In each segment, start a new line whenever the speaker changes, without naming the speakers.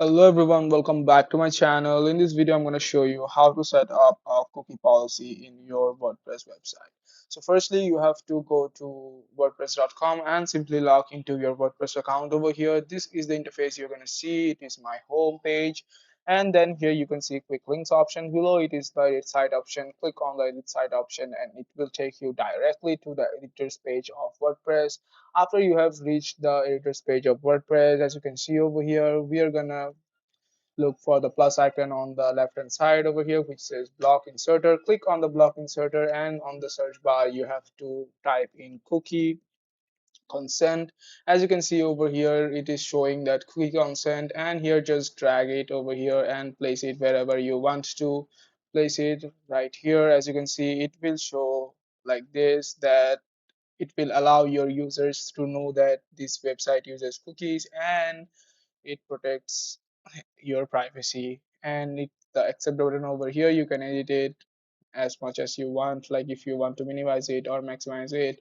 Hello everyone, welcome back to my channel. In this video, I'm going to show you how to set up a cookie policy in your WordPress website. So firstly, you have to go to wordpress.com and simply log into your WordPress account over here. This is the interface you're going to see. It is my home page. And then here you can see quick links option. Below it is the edit site option. Click on the edit site option and it will take you directly to the editors page of WordPress. After you have reached the editor's page of WordPress, as you can see over here, we are gonna look for the plus icon on the left hand side over here which says block inserter. Click on the block inserter and on the search bar you have to type in cookie consent. As you can see over here, it is showing that cookie consent, and here just drag it over here and place it wherever you want to place it. Right here, as you can see, it will show like this, that it will allow your users to know that this website uses cookies and it protects your privacy. And the accept button over here, you can edit it as much as you want. Like if you want to minimize it or maximize it,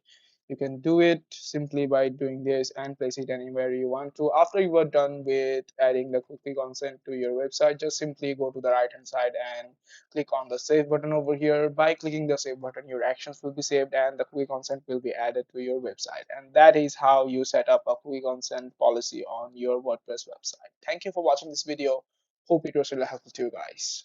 you can do it simply by doing this and place it anywhere you want to. After you are done with adding the cookie consent to your website, just simply go to the right hand side and click on the save button over here. By clicking the save button, your actions will be saved and the cookie consent will be added to your website. And that is how you set up a cookie consent policy on your WordPress website. Thank you for watching this video. Hope it was really helpful to you guys.